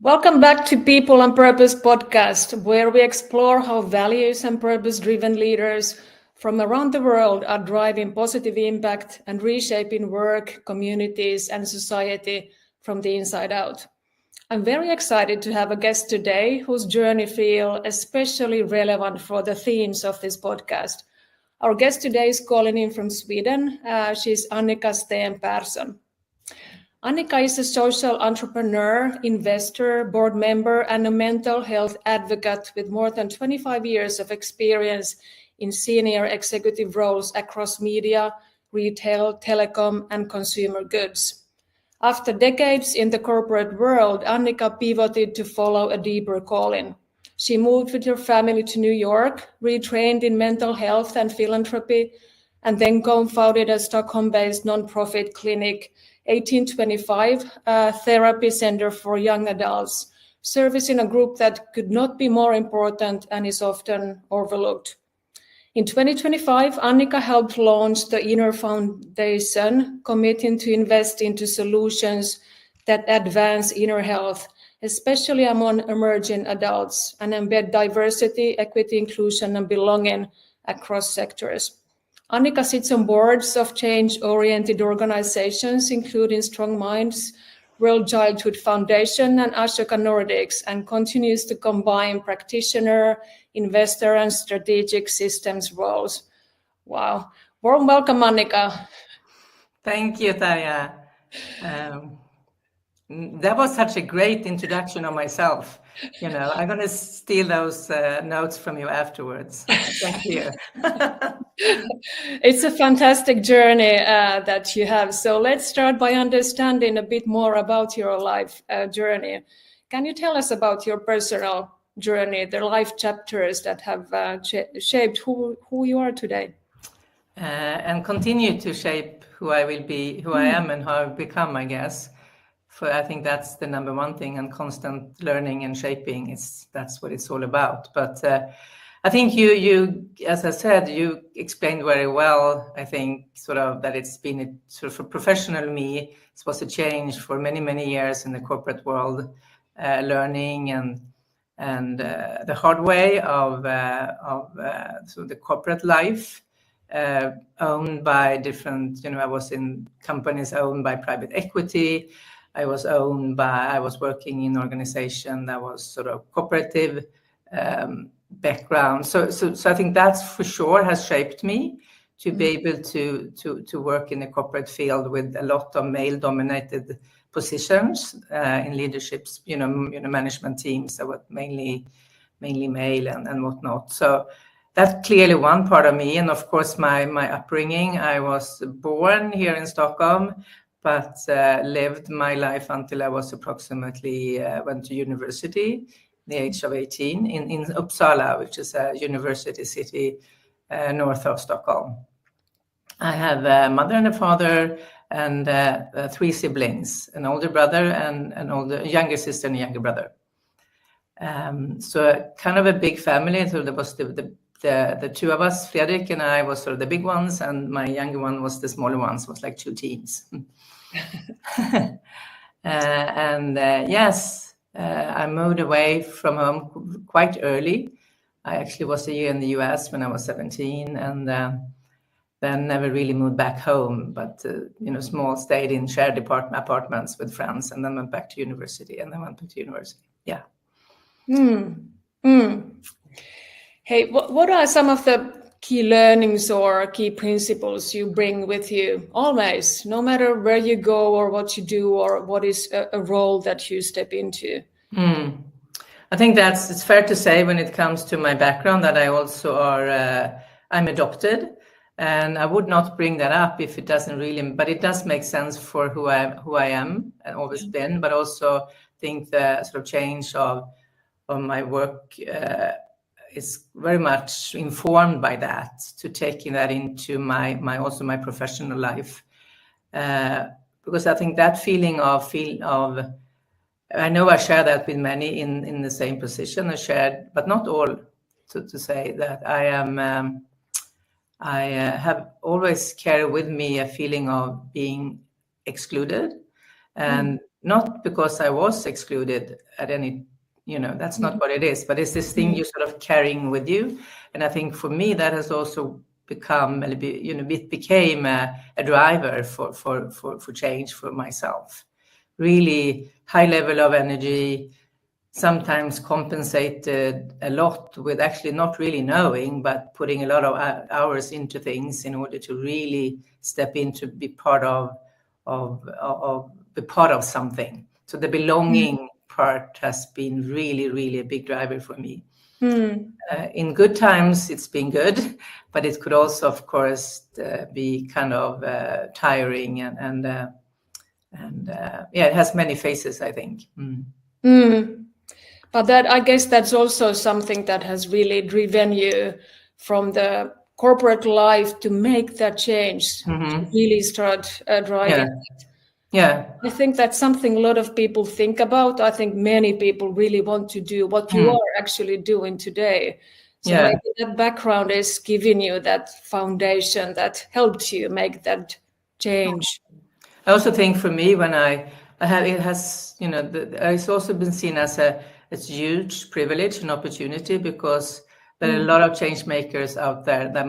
Welcome back to People on Purpose podcast, where we explore how values and purpose-driven leaders from around the world are driving positive impact and reshaping work, communities, and society from the inside out. I'm very excited to have a guest today whose journey feels especially relevant for the themes of this podcast. Our guest today is calling in from Sweden. She's Annika Sten Pärson. Annika is a social entrepreneur, investor, board member, and a mental health advocate with more than 25 years of experience in senior executive roles across media, retail, telecom, and consumer goods. After decades in the corporate world, Annika pivoted to follow a deeper calling. She moved with her family to New York, retrained in mental health and philanthropy, and then co-founded a Stockholm-based nonprofit clinic, 1825, a therapy center for young adults, servicing a group that could not be more important and is often overlooked. In 2025, Annika helped launch the Inner Foundation, committing to invest into solutions that advance inner health, especially among emerging adults, and embed diversity, equity, inclusion, and belonging across sectors. Annika sits on boards of change-oriented organizations, including StrongMinds, World Childhood Foundation, and Ashoka Nordics, and continues to combine practitioner, investor, and strategic systems roles. Wow. Warm welcome, Annika. Thank you, Tarja. That was such a great introduction of myself. You know, I'm going to steal those notes from you afterwards. Thank you. It's a fantastic journey that you have. So let's start by understanding a bit more about your life journey. Can you tell us about your personal journey, the life chapters that have shaped who you are today? And continue to shape who I will be, who I am, and how I've become, I guess. I think that's the number one thing, and constant learning and shaping that's what it's all about. But I think you, as I said, you explained very well. I think sort of that it's been for professional me. It was a change for many, many years in the corporate world, learning and the hard way of the corporate life, owned by different. I was in companies owned by private equity. I was working in an organization that was sort of cooperative background. So I think that's for sure has shaped me to be able to work in the corporate field with a lot of male-dominated positions in leaderships, management teams that were mainly male and whatnot. So that's clearly one part of me. And of course, my upbringing, I was born here in Stockholm, but lived my life until I was approximately, went to university, the age of 18, in Uppsala, which is a university city north of Stockholm. I have a mother and a father and 3 siblings, an older brother and a younger sister and a younger brother. So kind of a big family. So there was the 2 of us, Fredrik and I, was sort of the big ones, and my younger one was the smaller ones, was like 2 teens. Yes, I moved away from home quite early. I actually was a year in the US when I was 17, and then never really moved back home, but stayed in shared apartments with friends, and then went back to university, Yeah. Hey, what are some of the key learnings or key principles you bring with you always, no matter where you go or what you do or what is a role that you step into? I think it's fair to say when it comes to my background that I also I'm adopted, and I would not bring that up if it doesn't really, but it does make sense for who I am and always been, but also think the sort of change of my work is very much informed by that, to taking that into my professional life, because I think that feeling of I know I share that with many in the same position. I shared, but not all, to say that I have always carried with me a feeling of being excluded and not because I was excluded at any, that's not what it is, but it's this thing you're sort of carrying with you. And I think for me, that has also become, it became a driver for change for myself. Really high level of energy, sometimes compensated a lot with actually not really knowing, but putting a lot of hours into things in order to really step into be part of something. So the belonging part has been really, really a big driver for me. In good times, it's been good, but it could also, of course, be kind of tiring and it has many faces, I think. But I guess that's also something that has really driven you from the corporate life to make that change, to really start driving it. Yeah. I think that's something a lot of people think about. I think many people really want to do what you are actually doing today. So maybe that background is giving you that foundation that helped you make that change. I also think for me, when it has, it's also been seen as a huge privilege and opportunity, because there are a lot of change makers out there that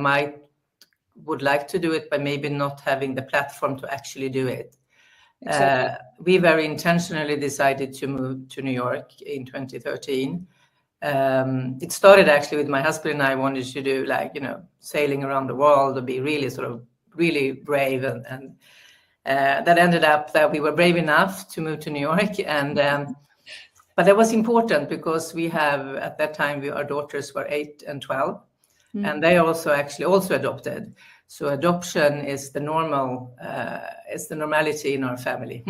would like to do it, but maybe not having the platform to actually do it. Exactly. We very intentionally decided to move to New York in 2013. It started actually with my husband and I wanted to do sailing around the world, or be really really brave, and that ended up that we were brave enough to move to New York. And but that was important because we have, at that time, our daughters were 8 and 12, and they also adopted. So adoption is the it's the normality in our family.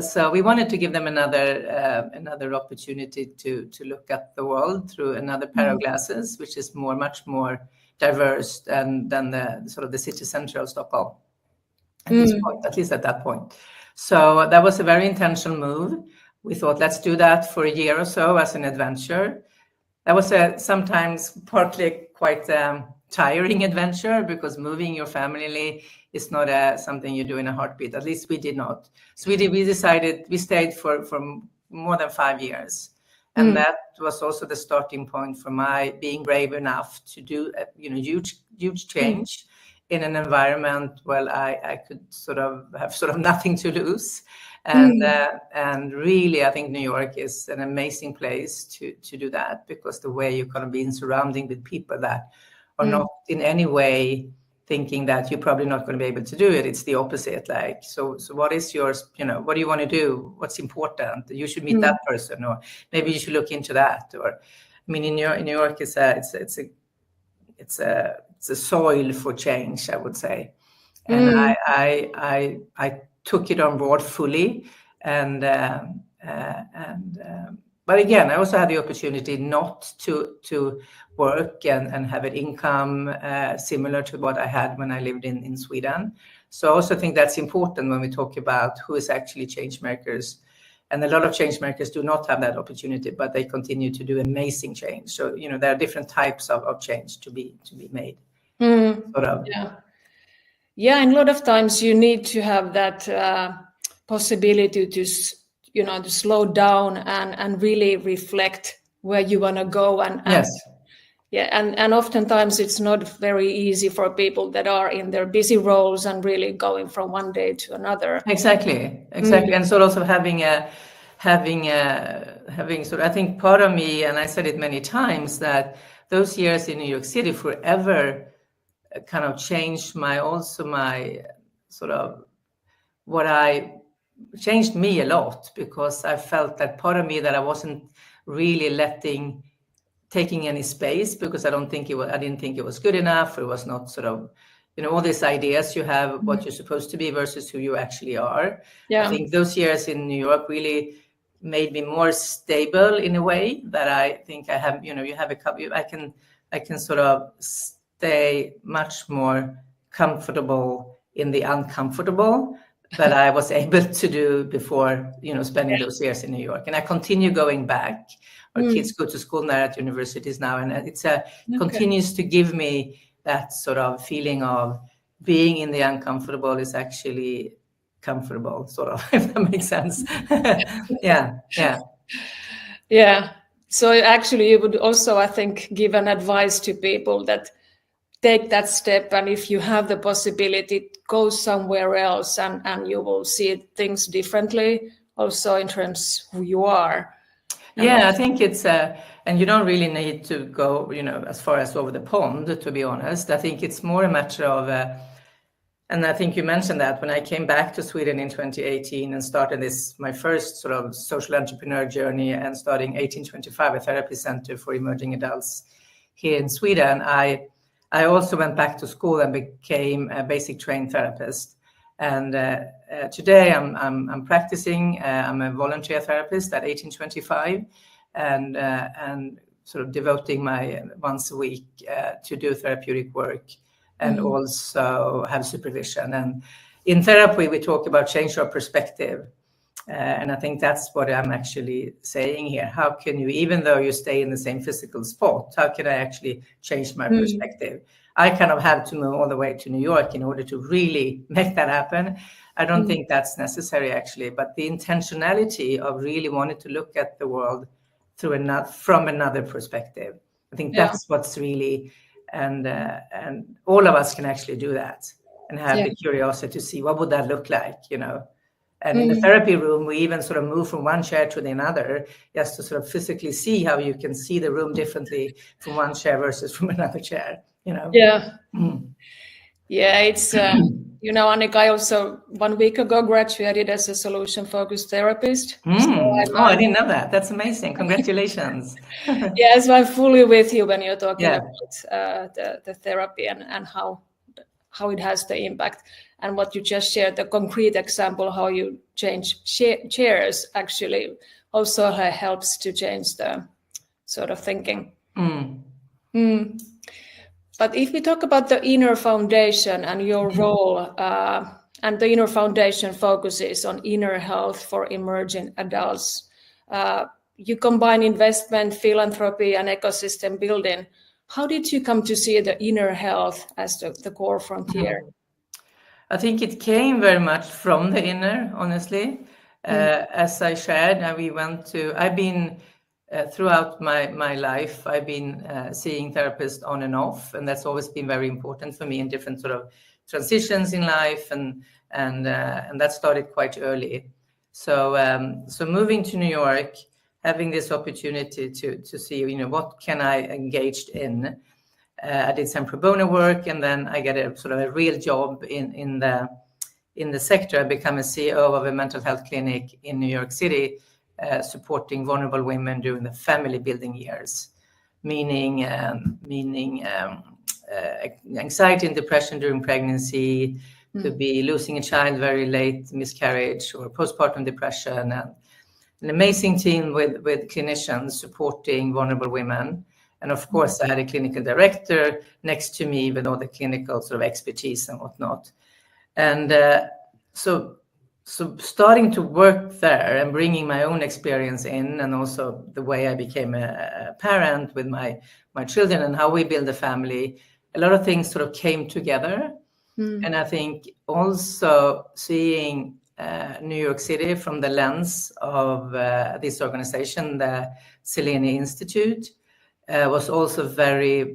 So we wanted to give them another opportunity to look at the world through another pair of glasses, which is much more diverse than the sort of the city center of Stockholm at this point, at least at that point. So that was a very intentional move. We thought, let's do that for a year or so as an adventure. That was sometimes partly quite tiring adventure, because moving your family is not something you do in a heartbeat. At least we did not. So we decided, we stayed for more than 5 years. And that was also the starting point for my being brave enough to do huge change in an environment where I could have nothing to lose. And really, I think New York is an amazing place to do that, because the way you're going to be surrounding with people that are not in any way thinking that you're probably not going to be able to do it. It's the opposite. So what is yours? What do you want to do? What's important? You should meet that person, or maybe you should look into that. Or, I mean, in New York, it's a soil for change, I would say. And I took it on board fully, but again, I also had the opportunity not to work and have an income similar to what I had when I lived in Sweden. So I also think that's important when we talk about who is actually change makers. And a lot of change makers do not have that opportunity, but they continue to do amazing change. So, there are different types of change to be made. Yeah, and a lot of times you need to have that possibility to slow down and really reflect where you want to go. And oftentimes it's not very easy for people that are in their busy roles and really going from one day to another. Exactly. And sort of also having I think part of me, and I said it many times, that those years in New York City forever kind of changed changed me a lot, because I felt that part of me that I wasn't really taking any space, because I didn't think it was good enough. It was not all these ideas you have what you're supposed to be versus who you actually are. I think those years in New York really made me more stable in a way that I think I have, I can sort of stay much more comfortable in the uncomfortable that I was able to do before, spending those years in New York. And I continue going back. Our kids go to school now at universities now, and continues to give me that sort of feeling of being in the uncomfortable is actually comfortable, sort of, if that makes sense. Yeah. So actually, you would also, I think, give an advice to people that take that step, and if you have the possibility, go somewhere else, and you will see things differently, also in terms of who you are. Yeah, I think it's and you don't really need to go, as far as over the pond, to be honest. I think it's more a matter of, and I think you mentioned that when I came back to Sweden in 2018 and started my first sort of social entrepreneur journey, and starting 1825, a therapy center for emerging adults here in Sweden, I also went back to school and became a basic trained therapist. And today I'm practicing. I'm a volunteer therapist at 1825, and sort of devoting my once a week to do therapeutic work, and also have supervision. And in therapy, we talk about change your perspective. And I think that's what I'm actually saying here. How can you, even though you stay in the same physical spot, how can I actually change my perspective? I kind of have to move all the way to New York in order to really make that happen. I don't think that's necessary, actually, but the intentionality of really wanting to look at the world from another perspective. I think that's what's really, and all of us can actually do that, and have the curiosity to see what would that look like, And in the therapy room, we even sort of move from one chair to another, just to sort of physically see how you can see the room differently from one chair versus from another chair, Yeah. Yeah, it's, Annika, I also 1 week ago graduated as a solution-focused therapist. So I didn't know that. That's amazing. Congratulations. Yes, I'm fully with you when you're talking about the therapy and how it has the impact. And what you just shared, the concrete example, how you change chairs, actually also helps to change the sort of thinking. But if we talk about the inner foundation and your role, and the inner foundation focuses on inner health for emerging adults, you combine investment, philanthropy, and ecosystem building. How did you come to see the inner health as the core frontier? I think it came very much from the inner, honestly. As I shared, I've been, throughout my life, I've been seeing therapists on and off, and that's always been very important for me in different sort of transitions in life, and that started quite early. So moving to New York, having this opportunity to see, what can I engage in. I did some pro bono work, and then I get a sort of a real job in the sector. I become a CEO of a mental health clinic in New York City, supporting vulnerable women during the family building years, meaning anxiety and depression during pregnancy, could be losing a child very late, miscarriage, or postpartum depression. And an amazing team with clinicians supporting vulnerable women. And of course, I had a clinical director next to me with all the clinical sort of expertise and whatnot. And so starting to work there and bringing my own experience in, and also the way I became a parent with my children and how we build a family, a lot of things sort of came together. And I think also seeing New York City from the lens of this organization, the Selene Institute, was also I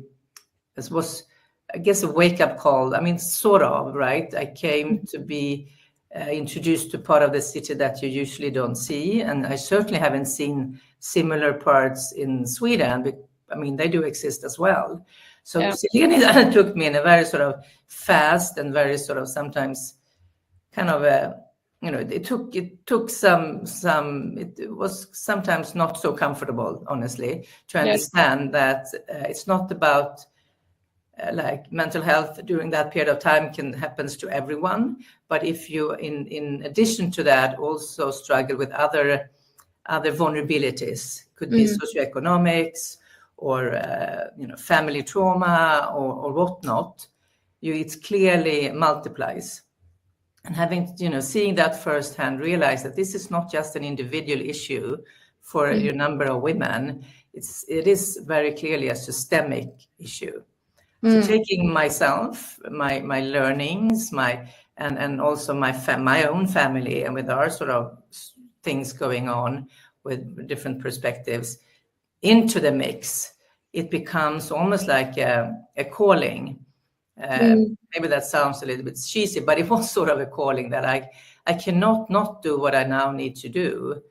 guess, a wake-up call. I mean, sort of, right? I came to be introduced to part of the city that you usually don't see. And I certainly haven't seen similar parts in Sweden. But, I mean, they do exist as well. So Selene took me in a very sort of fast and very sort of sometimes kind of it was sometimes not so comfortable, honestly, to understand that it's not about like mental health during that period of time happens to everyone. But if you, in addition to that, also struggle with other vulnerabilities, could be socioeconomics or family trauma or whatnot, it clearly multiplies. And having, seeing that firsthand, realize that this is not just an individual issue for a number of women. It is very clearly a systemic issue. So taking myself, my learnings, my and also my own family, and with our sort of things going on with different perspectives into the mix, it becomes almost like a calling. Maybe that sounds a little bit cheesy, but it was sort of a calling that I cannot not do what I now need to do,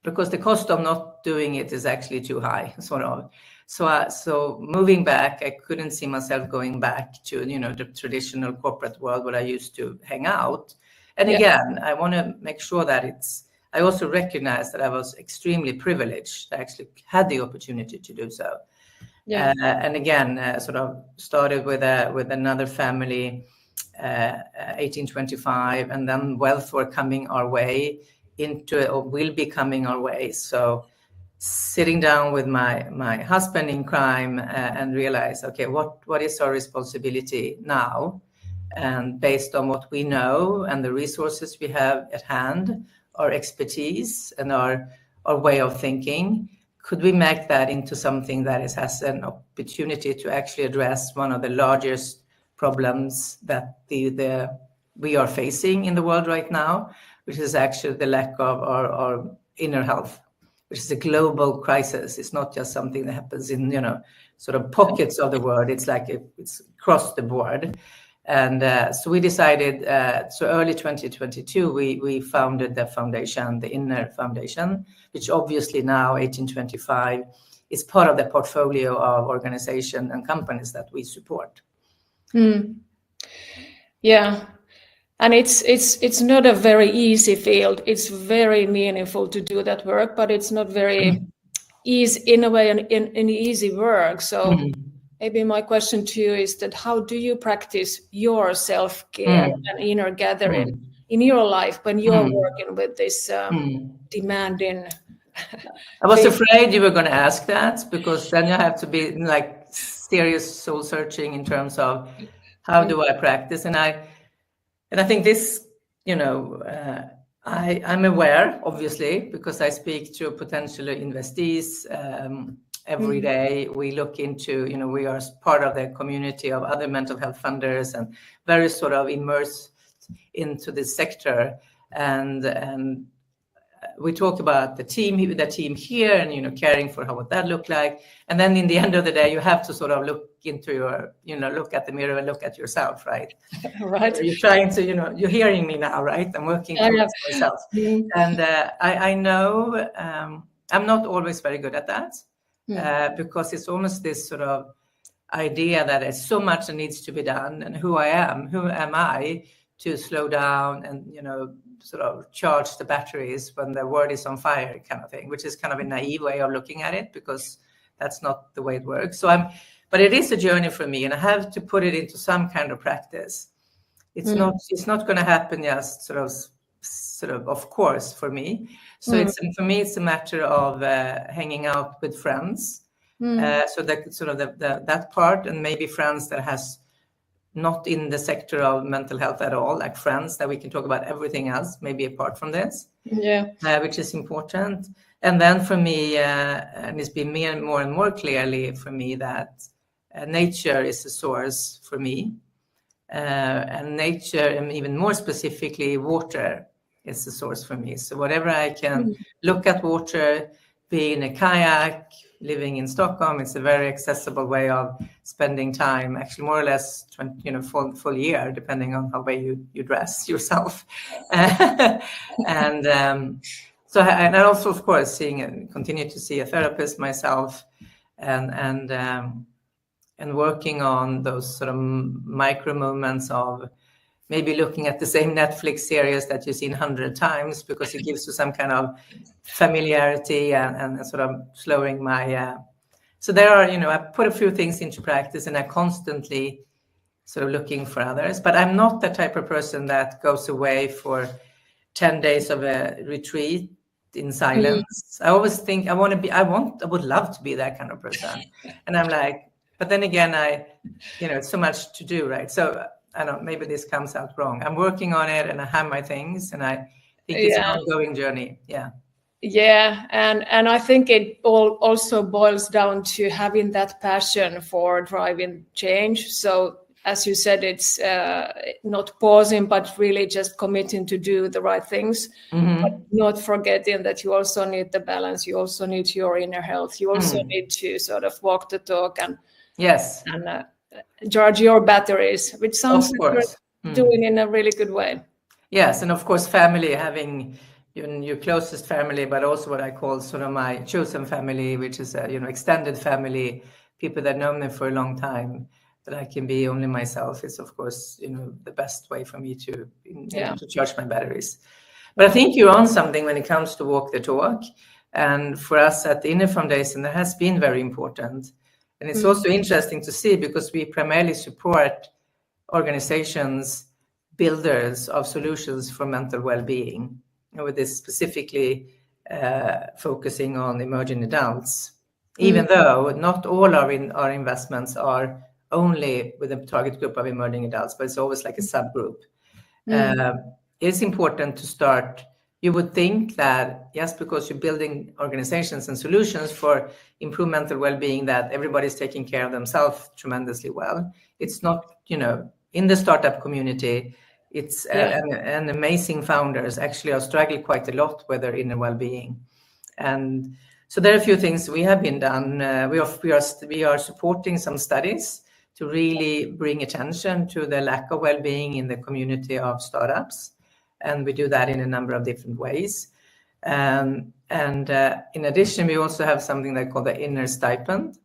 because the cost of not doing it is actually too high, sort of. So moving back, I couldn't see myself going back to, the traditional corporate world where I used to hang out. And again, I want to make sure that I also recognize that I was extremely privileged. I actually had the opportunity to do so. And again, sort of started with another family, 1825, and then wealth were coming our way or will be coming our way. So sitting down with my husband in crime and realize, okay, what is our responsibility now? And based on what we know and the resources we have at hand, our expertise and our way of thinking, could we make that into something that has an opportunity to actually address one of the largest problems that we are facing in the world right now, which is actually the lack of our inner health, which is a global crisis. It's not just something that happens in, sort of pockets of the world. It's like it's across the board. And so we decided, so early 2022, we founded the foundation, the Inner Foundation, which obviously now, 1825, is part of the portfolio of organization and companies that we support. Yeah. And it's not a very easy field. It's very meaningful to do that work, but it's not very easy in a way, an easy work. So maybe my question to you is that how do you practice your self-care and inner gathering in your life when you're working with this demanding? I was afraid you were going to ask that, because then you have to be like serious soul searching in terms of how do I practice, and I think this, I'm aware, obviously, because I speak to potential investees every day. We look into, we are part of the community of other mental health funders and very sort of immersed into this sector. And we talk about the team here and, caring for what that look like. And then in the end of the day, you have to sort of look into look at the mirror and look at yourself, right? Right. You're trying to, you're hearing me now, right? I'm working towards myself. And I know I'm not always very good at that because it's almost this sort of idea that there's so much that needs to be done, and who am I to slow down and, sort of charge the batteries when the world is on fire, kind of thing, which is kind of a naive way of looking at it, because that's not the way it works. But it is a journey for me, and I have to put it into some kind of practice. It's not going to happen just sort of course for me. So for me, it's a matter of hanging out with friends. So that sort of that part, and maybe friends that has not in the sector of mental health at all, like friends that we can talk about everything else, maybe apart from this, which is important. And then for me, and it's been more and more clearly for me that nature is a source for me, and nature, and even more specifically, water is a source for me. So whatever I can look at water, be in a kayak, living in Stockholm, it's a very accessible way of spending time, actually more or less, full year, depending on how way you dress yourself. And I also, of course, continue to see a therapist myself, and working on those sort of micro moments of maybe looking at the same Netflix series that you've seen 100 times, because it gives you some kind of familiarity and sort of slowing my... So there are, I put a few things into practice, and I constantly sort of looking for others. But I'm not the type of person that goes away for 10 days of a retreat in silence. I always think I would love to be that kind of person. And I'm like, but then again, it's so much to do, right? So I don't know, maybe this comes out wrong. I'm working on it, and I have my things, and I think it's an ongoing journey. Yeah, and I think it also boils down to having that passion for driving change. So as you said, it's not pausing, but really just committing to do the right things, but not forgetting that you also need the balance. You also need your inner health. You also need to sort of walk the talk and charge your batteries, which sounds like you're doing in a really good way. Yes, and of course, family, having your closest family, but also what I call sort of my chosen family, which is a extended family, people that know me for a long time, that I can be only myself, is of course the best way for me to to charge my batteries. But I think you're on something when it comes to walk the talk, and for us at the Inner Foundation, that has been very important. And it's also interesting to see, because we primarily support organizations, builders of solutions for mental well-being, with this specifically focusing on emerging adults, even though not all our investments are only with a target group of emerging adults, but it's always like a subgroup. It's important to start. You would think that just because you're building organizations and solutions for improved mental well-being, that everybody's taking care of themselves tremendously well. It's not, in the startup community, it's and amazing founders actually are struggling quite a lot with their inner well-being. And so there are a few things we have been done. We are supporting some studies to really bring attention to the lack of well-being in the community of startups. And we do that in a number of different ways. And in addition, we also have something they call the Inner Stipend,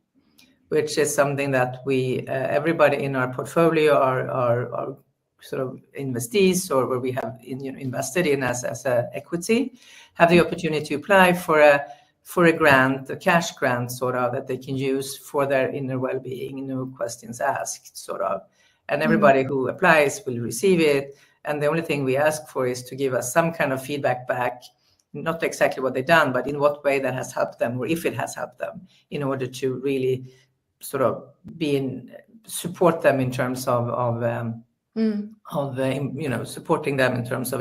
which is something that we everybody in our portfolio are sort of investees, or where we have invested in as a equity, have the opportunity to apply for a grant, a cash grant sort of, that they can use for their inner well-being, no questions asked sort of. And everybody who applies will receive it. And the only thing we ask for is to give us some kind of feedback back, not exactly what they've done, but in what way that has helped them, or if it has helped them, in order to really sort of support them in terms of supporting them in terms of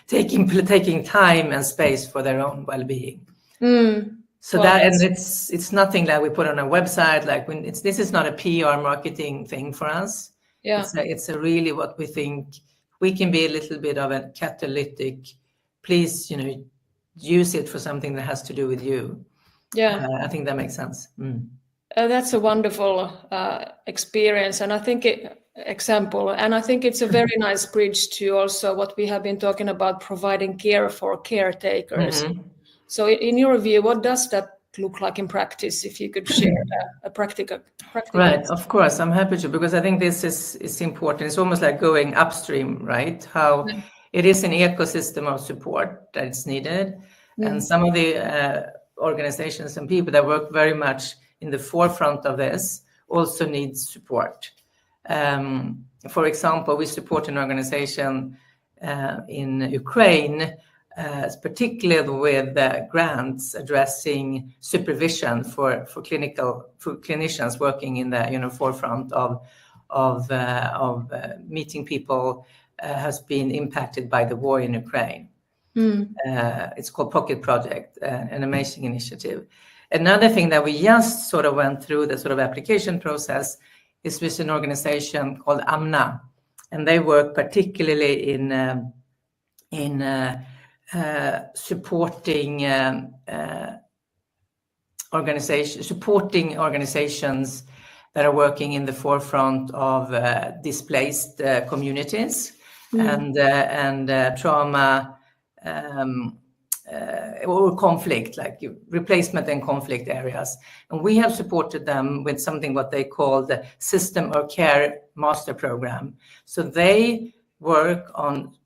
taking time and space for their own well-being. So and it's nothing that we put on a website. Like this is not a PR marketing thing for us. It's a really what we think we can be a little bit of a catalytic. Please, use it for something that has to do with you. I think that makes sense. That's a wonderful experience, and I think it's a very nice bridge to also what we have been talking about, providing care for caretakers. So in your view, what does that look like in practice, if you could share a practical Right, of course, I'm happy to, because I think this is important. It's almost like going upstream, right? How it is an ecosystem of support that is needed. And some of the organizations and people that work very much in the forefront of this also need support. For example, we support an organization in Ukraine, particularly with grants addressing supervision for clinicians working in the forefront of meeting people has been impacted by the war in Ukraine. It's called Pocket Project, an amazing initiative. Another thing that we just sort of went through the sort of application process is with an organization called AMNA, and they work particularly in supporting organizations that are working in the forefront of displaced communities and trauma or conflict, like replacement and conflict areas. And we have supported them with something what they call the System of Care Master Program. So they work on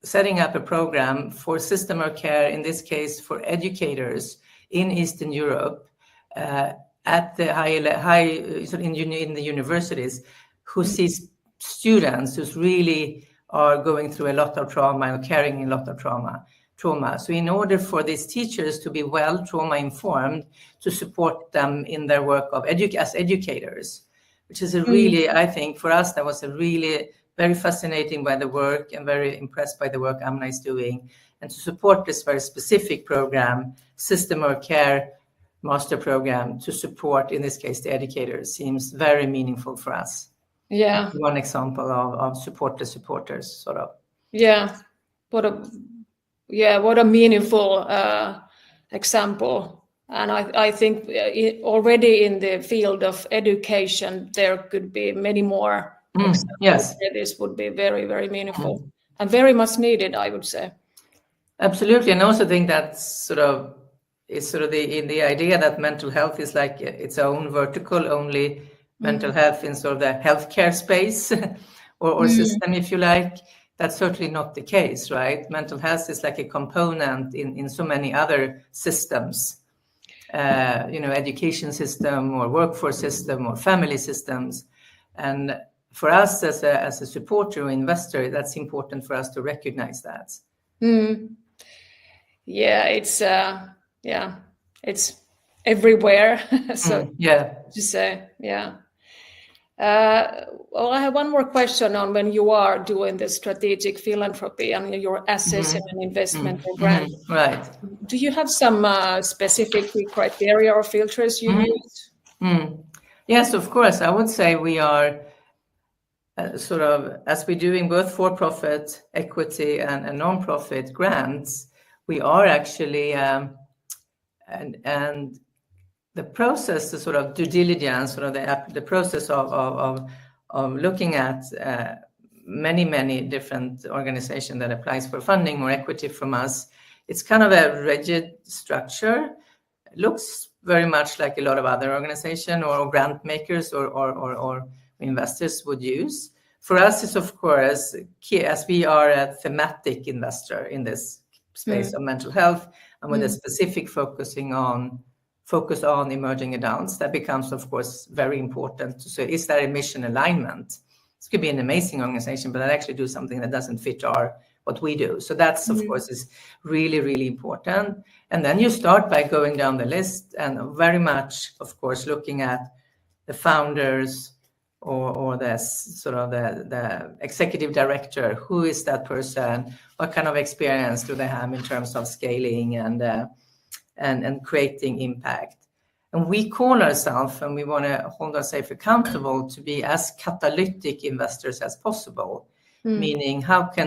setting up a program for system of care, in this case for educators in Eastern Europe, at the in the universities, who sees students who really are going through a lot of trauma and carrying a lot of trauma. So in order for these teachers to be well trauma informed, to support them in their work of as educators, which is a really, I think for us, that was a really very fascinating by the work and very impressed by the work AMNA is doing. And to support this very specific program, System of Care Master Program, to support, in this case, the educators, seems very meaningful for us. Yeah. One example of supporters, sort of. Yeah. What a meaningful example. And I think already in the field of education, there could be many more examples Yes. where this would be very, very meaningful and very much needed, I would say. Absolutely. And I also think that's sort of the idea that mental health is like its own vertical, only mental health in sort of the healthcare space or system, if you like. That's certainly not the case, right? Mental health is like a component in so many other systems, education system or workforce system or family systems. And for us as a supporter or investor, that's important for us to recognize that. Yeah, it's everywhere. So to say, yeah. Well, I have one more question on when you are doing the strategic philanthropy and you're assessing an investment or grant. Right. Do you have some specific criteria or filters you use? Yes, of course. I would say we are sort of, as we're doing both for-profit, equity, and non-profit grants, we are actually, and the process, the sort of due diligence, sort of the process of looking at many different organizations that applies for funding or equity from us, it's kind of a rigid structure. It looks very much like a lot of other organizations or grant makers or investors would use. For us, it's of course key, as we are a thematic investor in this space of mental health, and with a specific focus on emerging adults. That becomes, of course, very important. So is there a mission alignment? This could be an amazing organization, but that actually do something that doesn't fit what we do. So that's, of course, is really, really important. And then you start by going down the list and very much, of course, looking at the founders or the sort of the executive director. Who is that person? What kind of experience do they have in terms of scaling and creating impact? And we call ourselves, and we want to hold ourselves accountable to be as catalytic investors as possible. Meaning, how can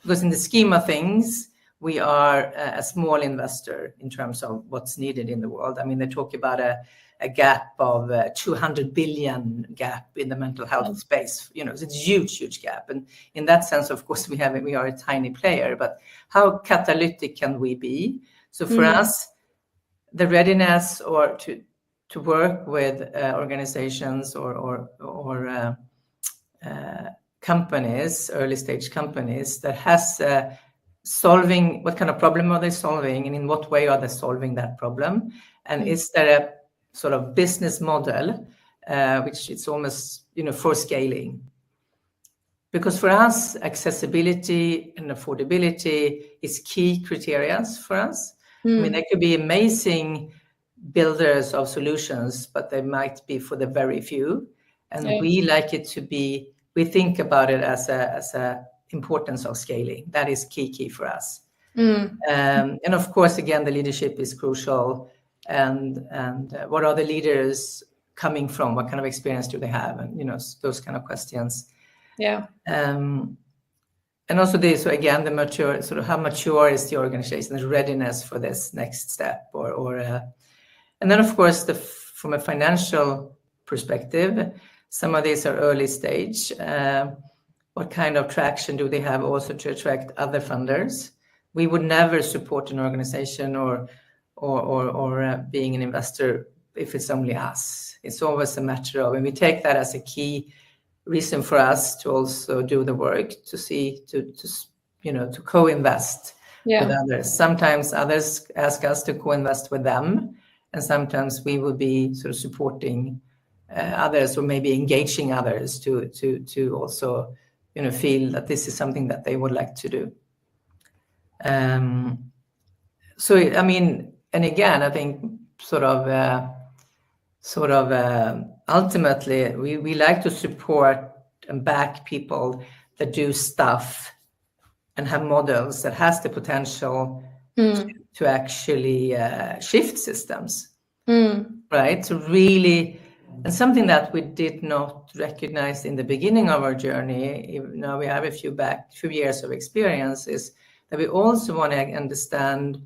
because in the scheme of things, we are a small investor in terms of what's needed in the world. I mean, they talk about a gap of 200 billion gap in the mental health space. It's a huge gap. And in that sense, of course, we are a tiny player, but how catalytic can we be? So for us, the readiness or to work with organizations or companies, early stage companies that has solving, what kind of problem are they solving, and in what way are they solving that problem? And is there a sort of business model, which it's almost, for scaling? Because for us, accessibility and affordability is key criteria for us. I mean, they could be amazing builders of solutions, but they might be for the very few. And we like it to be, we think about it as a importance of scaling. That is key for us. And of course, again, the leadership is crucial. And what are the leaders coming from? What kind of experience do they have? And, those kind of questions. Yeah. And also so again, the mature, sort of how mature is the organization, the readiness for this next step, and then of course, from a financial perspective, some of these are early stage. What kind of traction do they have also to attract other funders? We would never support an organization or being an investor if it's only us. It's always a matter of, and we take that as a key reason for us to also do the work to see to co-invest with others. Sometimes others ask us to co-invest with them, and sometimes we will be sort of supporting others or maybe engaging others to also feel that this is something that they would like to do. So I mean, and again, I think sort of ultimately, we like to support and back people that do stuff and have models that has the potential to actually shift systems, right? To really And something that we did not recognize in the beginning of our journey, even now we have a few years of experience, is that we also want to understand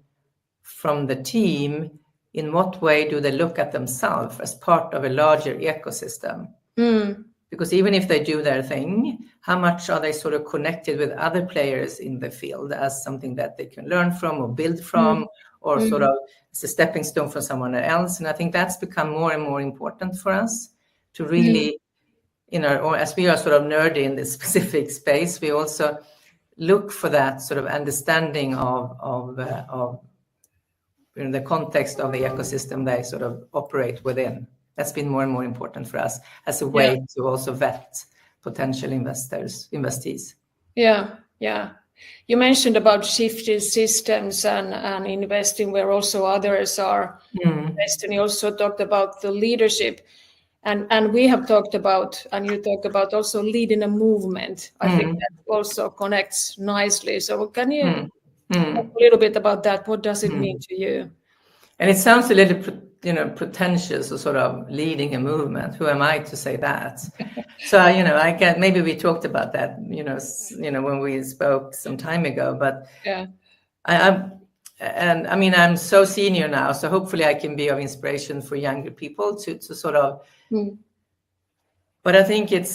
from the team in what way do they look at themselves as part of a larger ecosystem. Because even if they do their thing, how much are they sort of connected with other players in the field as something that they can learn from or build from, or sort of it's a stepping stone for someone else. And I think that's become more and more important for us to really, or as we are sort of nerdy in this specific space, we also look for that sort of understanding of the context of the ecosystem they sort of operate within. That's been more and more important for us as a way to also vet potential investees. Yeah. You mentioned about shifting systems and investing where also others are investing. You also talked about the leadership. And we have talked about, and you talk about also leading a movement. I think that also connects nicely. So can you talk a little bit about that? What does it mean to you? And it sounds a little, pretentious, or sort of leading a movement. Who am I to say that? So, I get, maybe we talked about that, when we spoke some time ago. But I'm so senior now, so hopefully I can be of inspiration for younger people to sort of. But I think you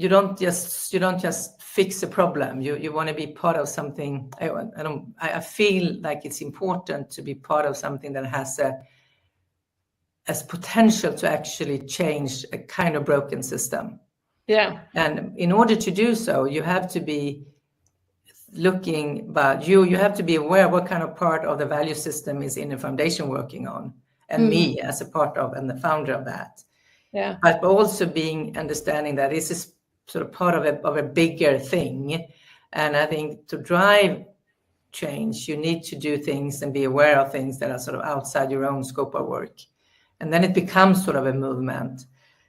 don't just fix a problem. You want to be part of something. I feel like it's important to be part of something that has potential to actually change a kind of broken system. Yeah. And in order to do so, you have to be looking, but you have to be aware what kind of part of the value system is in the foundation working on, and me as a part of and the founder of that. Yeah. But also understanding that this is sort of part of a bigger thing. And I think to drive change, you need to do things and be aware of things that are sort of outside your own scope of work. And then it becomes sort of a movement.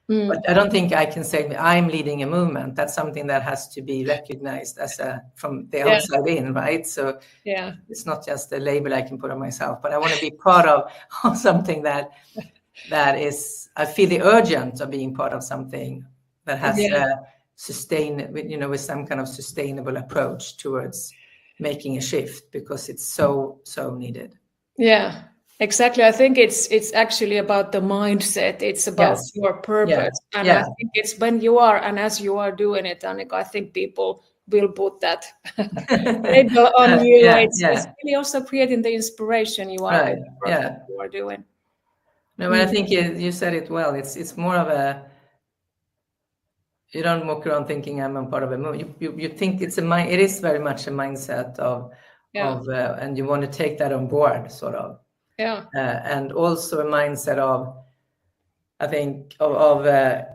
But I don't think I can say I'm leading a movement. That's something that has to be recognized from the outside in, right? So it's not just a label I can put on myself, but I want to be part of something that is, I feel the urgent of being part of something that has with some kind of sustainable approach towards making a shift, because it's so needed. Yeah. Exactly. I think it's actually about the mindset. It's about your purpose. And I think it's when you are, and as you are doing it, Annika, I think people will put that label on you. It's really also creating the inspiration you are, you are doing. No, but I think you said it well. It's more of you don't walk around thinking I'm a part of a movement. You think it is very much a mindset of and you want to take that on board, sort of. Yeah. And also a mindset of, I think, of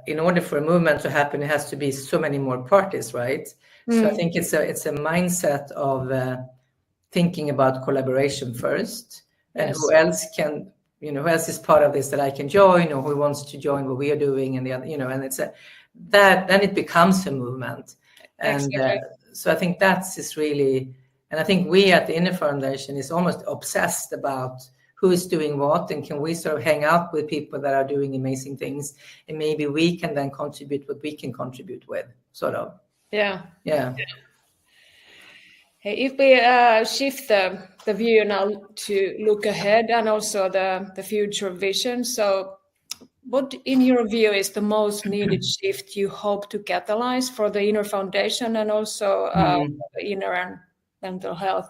in order for a movement to happen, it has to be so many more parties, right? So I think it's a mindset of thinking about collaboration first, and who else can, who else is part of this that I can join, or who wants to join what we are doing, and the other, and it's then it becomes a movement. And so I think is really, and I think we at the Inner Foundation is almost obsessed about who is doing what, and can we sort of hang out with people that are doing amazing things, and maybe we can then contribute what we can contribute with, sort of. Yeah. Hey, if we shift the view now to look ahead and also the future vision. So what, in your view, is the most needed shift you hope to catalyze for the Inner Foundation and also the inner and mental health?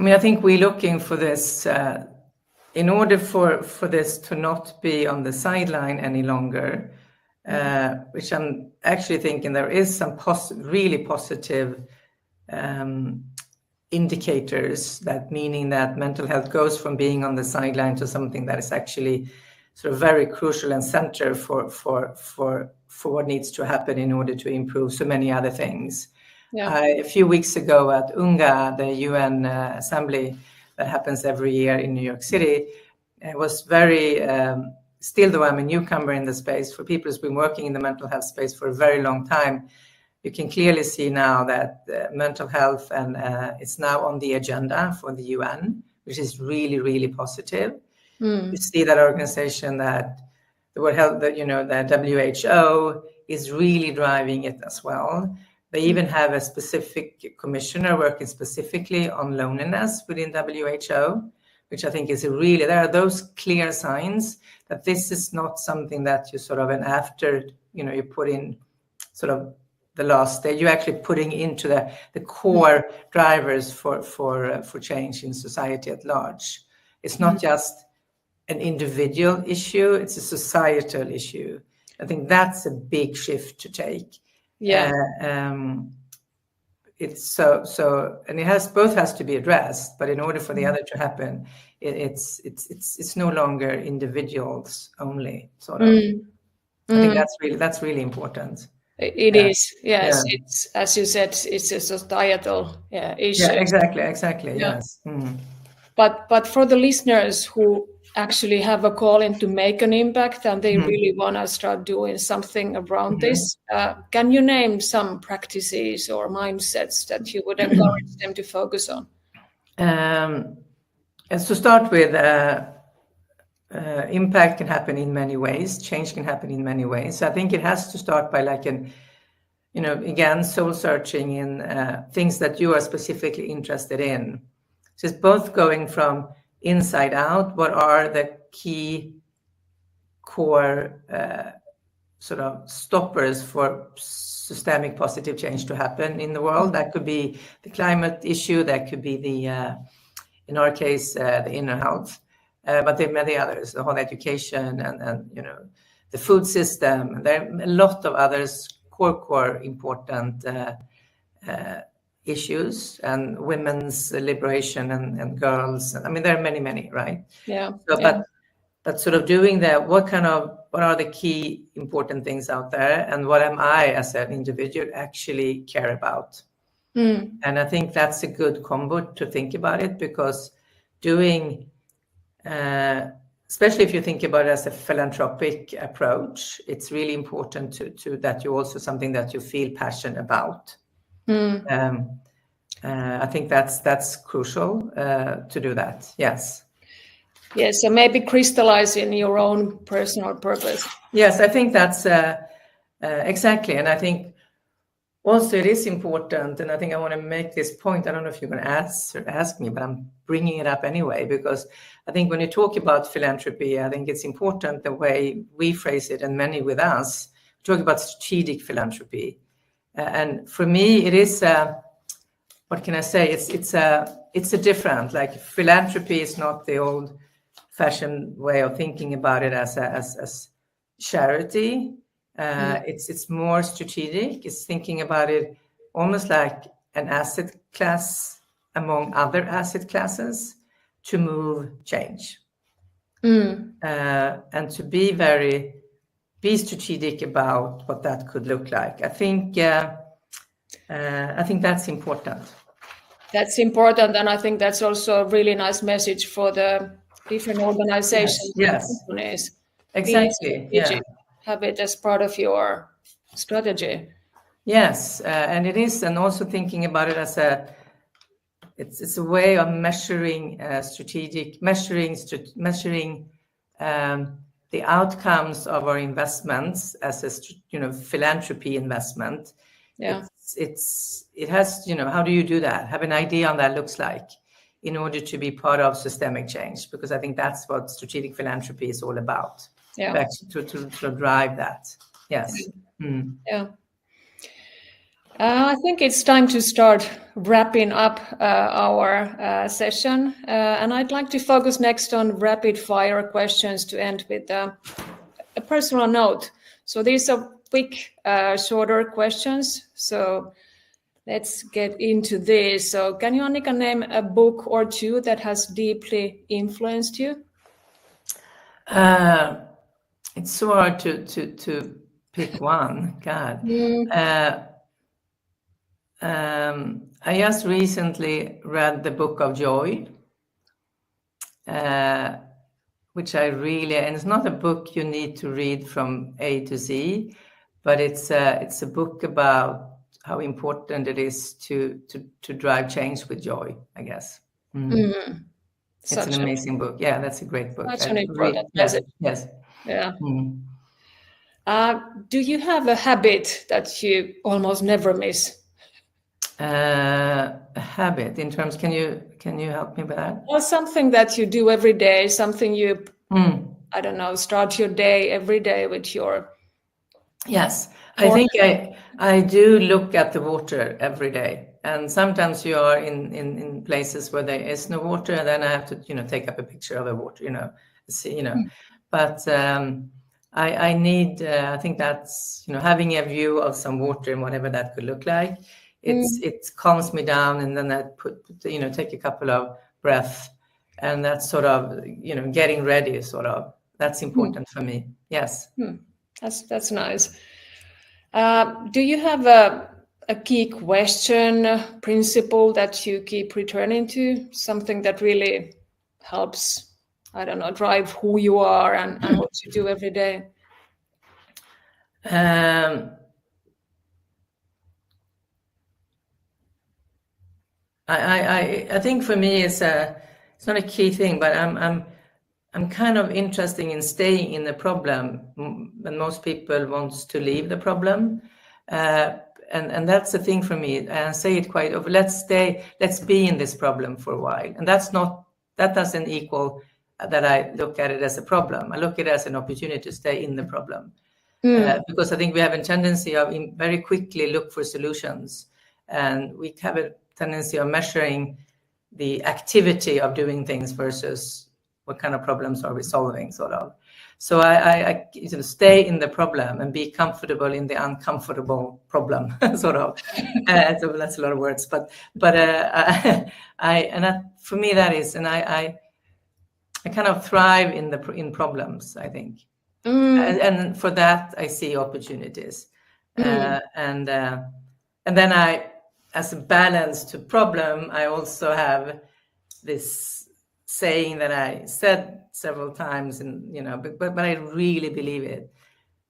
I mean, I think we're looking for this, in order for this to not be on the sideline any longer, which I'm actually thinking there is some really positive indicators, that meaning that mental health goes from being on the sideline to something that is actually sort of very crucial and center for what needs to happen in order to improve so many other things. Yeah. A few weeks ago at UNGA, the UN Assembly that happens every year in New York City, it was very, still though I'm a newcomer in the space, for people who's been working in the mental health space for a very long time, you can clearly see now that mental health and it's now on the agenda for the UN, which is really, really positive. You see that organization that the World Health, the WHO is really driving it as well. They even have a specific commissioner working specifically on loneliness within WHO, which I think is there are those clear signs that this is not something that you sort of, and after, you put in sort of the last stage, you're actually putting into the core drivers for change in society at large. It's not just an individual issue, it's a societal issue. I think that's a big shift to take. Yeah. It's so, and it has to be addressed, but in order for the other to happen, it's no longer individuals only, sort of. I think that's really important. It is, yes. Yeah. It's, as you said, it's a societal issue. Yeah, exactly. Yeah. Yes. But for the listeners who actually have a calling to make an impact and they really want to start doing something around this, can you name some practices or mindsets that you would encourage them to focus on? As to start with, impact can happen in many ways. Change can happen in many ways. So I think it has to start by again, soul searching in things that you are specifically interested in. So it's both going from inside out. What are the key core sort of stoppers for systemic positive change to happen in the world? That could be the climate issue. That could be in our case, the inner health. But there are many others, the whole education and the food system. There are a lot of others, core important issues, and women's liberation and girls. I mean, there are many, right? Yeah. So, but sort of doing that, what are the key important things out there, and what am I as an individual actually care about? And I think that's a good combo to think about it, because doing, especially if you think about it as a philanthropic approach, it's really important to that you also something that you feel passionate about. I think that's crucial to do that. Yes. Yes, so maybe crystallizing your own personal purpose. Yes, I think that's exactly, and I think also it is important, and I think I want to make this point. I don't know if you're going to ask me, but I'm bringing it up anyway, because I think when you talk about philanthropy, I think it's important the way we phrase it, and many with us talk about strategic philanthropy. And for me, it is what can I say? It's a different, like, philanthropy is not the old-fashioned way of thinking about it as charity. It's more strategic. It's thinking about it almost like an asset class among other asset classes to move change, and to be strategic about what that could look like. I think that's important. That's important, and I think that's also a really nice message for the different organizations and companies. Exactly. Yeah. Have it as part of your strategy. Yes, and it is, and also thinking about it as it's a way of measuring the outcomes of our investments as a philanthropy investment. Yeah. It has, how do you do that? Have an idea on that looks like in order to be part of systemic change, because I think that's what strategic philanthropy is all about. Yeah. To drive that. Yes. Yeah. I think it's time to start wrapping up our session. And I'd like to focus next on rapid fire questions to end with a personal note. So these are quick, shorter questions. So let's get into this. So can you, Annika, name a book or two that has deeply influenced you? It's so hard to pick one. God. I just recently read the Book of Joy, which and it's not a book you need to read from A to Z, but it's a book about how important it is to drive change with joy, I guess. It's an amazing book. Yeah, that's a great book. Such an important message. Yes. Yeah. Do you have a habit that you almost never miss? A habit in terms, can you help me with that? Or something that you do every day, something you, I don't know, start your day every day with your... Yes, I think I do look at the water every day. And sometimes you are in places where there is no water, and then I have to, take up a picture of the water, see, But I need, I think that's, having a view of some water and whatever that could look like. It calms me down, and then I take a couple of breaths, and that's sort of, getting ready, sort of. That's important for me. Yes. That's nice. Do you have a key question, principle that you keep returning to? Something that really helps, I don't know, drive who you are and what you do every day? I think for me it's not a key thing, but I'm kind of interested in staying in the problem when most people wants to leave the problem, and that's the thing for me. And I say it quite often: let's be in this problem for a while, and that doesn't equal that I look at it as a problem. I look at it as an opportunity to stay in the problem, because I think we have a tendency of very quickly look for solutions, and we have a tendency of measuring the activity of doing things versus what kind of problems are we solving, sort of. So I stay in the problem and be comfortable in the uncomfortable problem, sort of. So that's a lot of words, but for me that is, and I kind of thrive in problems, I think, and for that I see opportunities, and then I, as a balance to problem, I also have this saying that I said several times, and but I really believe it,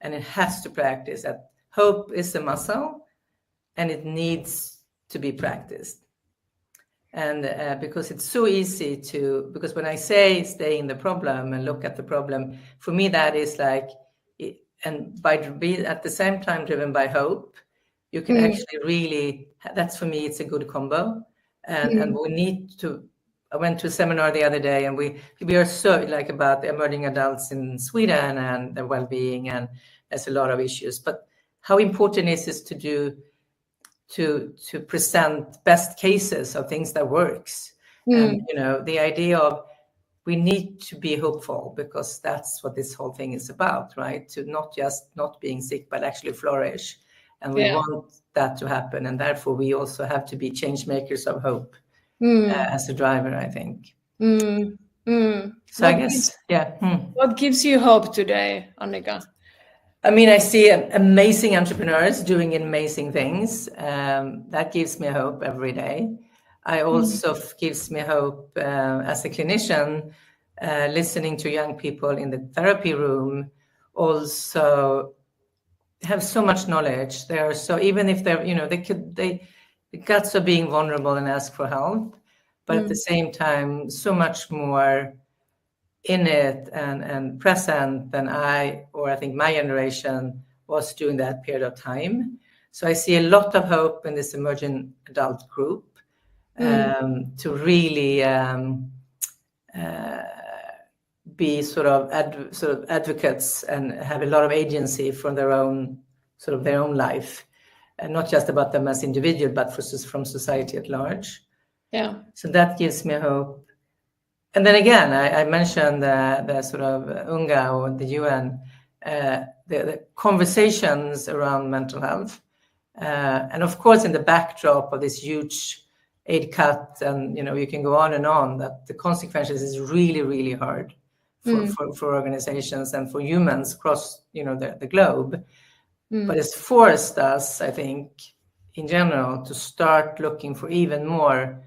and it has to practice. That hope is a muscle, and it needs to be practiced. And because it's so easy because when I say stay in the problem and look at the problem, for me that is like, and by being at the same time driven by hope, you can actually really, that's for me, it's a good combo. And we need to, I went to a seminar the other day, and we are so about the emerging adults in Sweden and their well-being, and there's a lot of issues. But how important is this to present best cases of things that works? And, the idea of we need to be hopeful, because that's what this whole thing is about, right? To not just not being sick, but actually flourish. And we want that to happen. And therefore, we also have to be change makers of hope as a driver, I think. So I guess, What gives you hope today, Annika? I mean, I see amazing entrepreneurs doing amazing things. That gives me hope every day. I also gives me hope as a clinician, listening to young people in the therapy room, also have so much knowledge. They are so, even if they're, the guts of being vulnerable and ask for help, but at the same time, so much more in it and present than I think my generation was during that period of time. So I see a lot of hope in this emerging adult group to really be sort of advocates and have a lot of agency for their own life, and not just about them as individual, but from society at large. Yeah. So that gives me hope. And then again, I mentioned the sort of UNGA or the UN, the conversations around mental health, and of course in the backdrop of this huge aid cut, and you can go on and on, that the consequences is really, really hard for organizations and for humans across the globe. But it's forced us, I think, in general, to start looking for even more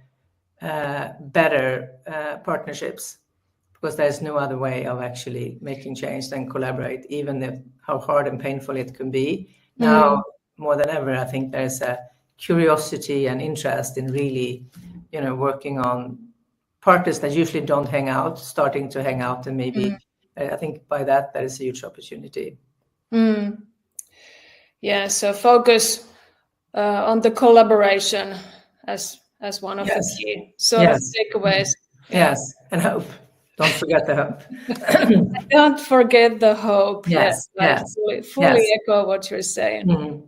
better partnerships, because there's no other way of actually making change than collaborate, even if how hard and painful it can be. Now more than ever, I think there's a curiosity and interest in really working on partners that usually don't hang out, starting to hang out, and maybe I think by that there is a huge opportunity. Yeah, so focus on the collaboration as one of the key sort of takeaways. Yes, and hope. Don't forget the hope. Don't forget the hope. Yes, I fully echo what you're saying.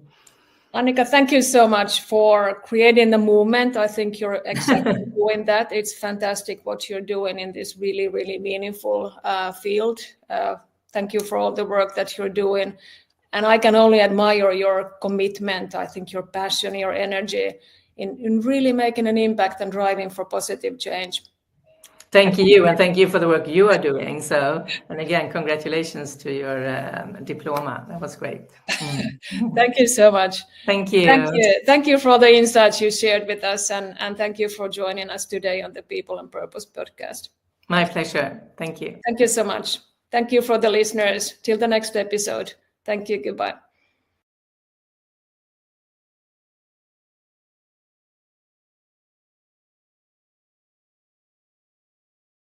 Annika, thank you so much for creating the movement. I think you're exactly doing that. It's fantastic what you're doing in this really, really meaningful field. Thank you for all the work that you're doing. And I can only admire your commitment, I think your passion, your energy in really making an impact and driving for positive change. Thank you, and thank you for the work you are doing. So, and again, congratulations to your diploma. That was great. Thank you so much. Thank you. Thank you for all the insights you shared with us, and thank you for joining us today on the People and Purpose podcast. My pleasure. Thank you. Thank you so much. Thank you for the listeners. Till the next episode. Thank you. Goodbye.